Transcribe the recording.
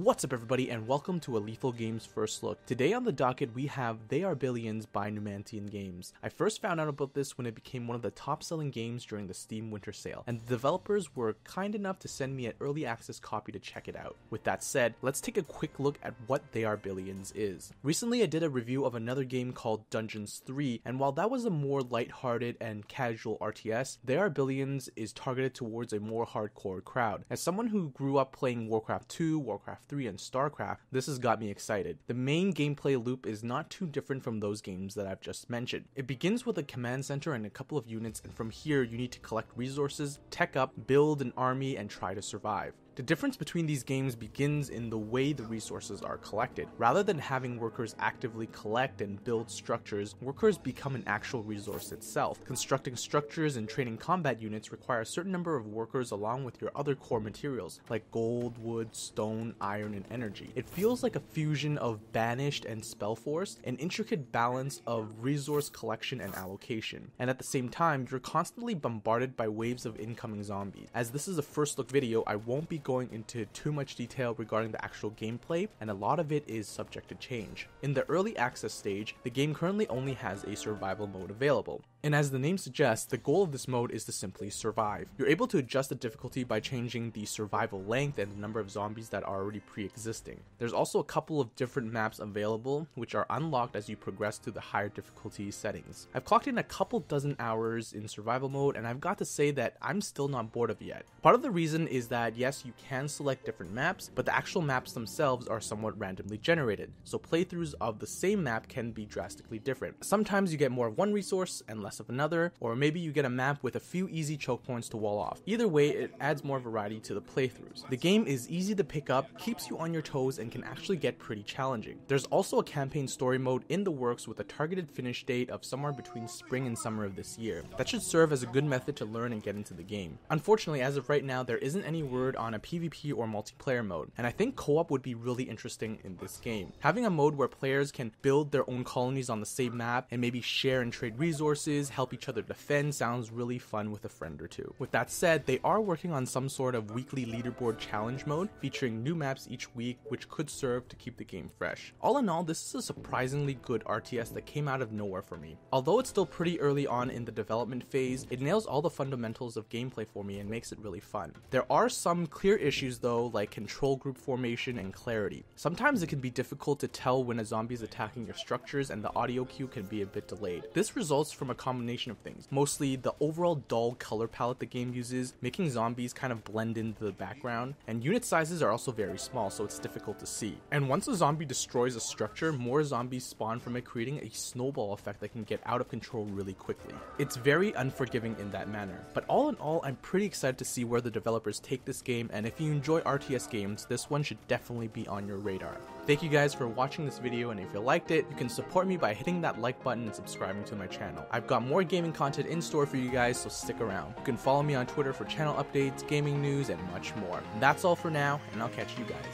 What's up everybody and welcome to a Lethal Games First Look. Today on the docket we have They Are Billions by Numantian Games. I first found out about this when it became one of the top selling games during the Steam Winter Sale, and the developers were kind enough to send me an early access copy to check it out. With that said, let's take a quick look at what They Are Billions is. Recently I did a review of another game called Dungeons 3, and while that was a more lighthearted and casual RTS, They Are Billions is targeted towards a more hardcore crowd. As someone who grew up playing Warcraft 2, Warcraft 3, and StarCraft, this has got me excited. The main gameplay loop is not too different from those games that I've just mentioned. It begins with a command center and a couple of units, and from here you need to collect resources, tech up, build an army, and try to survive. The difference between these games begins in the way the resources are collected. Rather than having workers actively collect and build structures, workers become an actual resource itself. Constructing structures and training combat units require a certain number of workers along with your other core materials, like gold, wood, stone, iron, and energy. It feels like a fusion of Banished and Spellforce, an intricate balance of resource collection and allocation. And at the same time, you're constantly bombarded by waves of incoming zombies. As this is a first look video, I won't be going into too much detail regarding the actual gameplay, and a lot of it is subject to change. In the early access stage, the game currently only has a survival mode available. And as the name suggests, the goal of this mode is to simply survive. You're able to adjust the difficulty by changing the survival length and the number of zombies that are already pre-existing. There's also a couple of different maps available, which are unlocked as you progress through the higher difficulty settings. I've clocked in a couple dozen hours in survival mode, and I've got to say that I'm still not bored of it yet. Part of the reason is that yes, you can select different maps, but the actual maps themselves are somewhat randomly generated, so playthroughs of the same map can be drastically different. Sometimes you get more of one resource and less of another, or maybe you get a map with a few easy choke points to wall off. Either way, it adds more variety to the playthroughs. The game is easy to pick up, keeps you on your toes, and can actually get pretty challenging. There's also a campaign story mode in the works with a targeted finish date of somewhere between spring and summer of this year. That should serve as a good method to learn and get into the game. Unfortunately, as of right now, there isn't any word on a PvP or multiplayer mode, and I think co-op would be really interesting in this game. Having a mode where players can build their own colonies on the same map and maybe share and trade resources, help each other defend, sounds really fun with a friend or two. With that said, they are working on some sort of weekly leaderboard challenge mode featuring new maps each week, which could serve to keep the game fresh. All in all, this is a surprisingly good RTS that came out of nowhere for me. Although it's still pretty early on in the development phase, it nails all the fundamentals of gameplay for me and makes it really fun. There are some clear issues though, like control group formation and clarity. Sometimes it can be difficult to tell when a zombie is attacking your structures, and the audio cue can be a bit delayed. This results from a combination of things, mostly the overall dull color palette the game uses, making zombies kind of blend into the background, and unit sizes are also very small, so it's difficult to see. And once a zombie destroys a structure, more zombies spawn from it, creating a snowball effect that can get out of control really quickly. It's very unforgiving in that manner, but all in all, I'm pretty excited to see where the developers take this game, and if you enjoy RTS games, this one should definitely be on your radar. Thank you guys for watching this video, and if you liked it, you can support me by hitting that like button and subscribing to my channel. I've got more gaming content in store for you guys, so stick around. You can follow me on Twitter for channel updates, gaming news, and much more. And that's all for now, and I'll catch you guys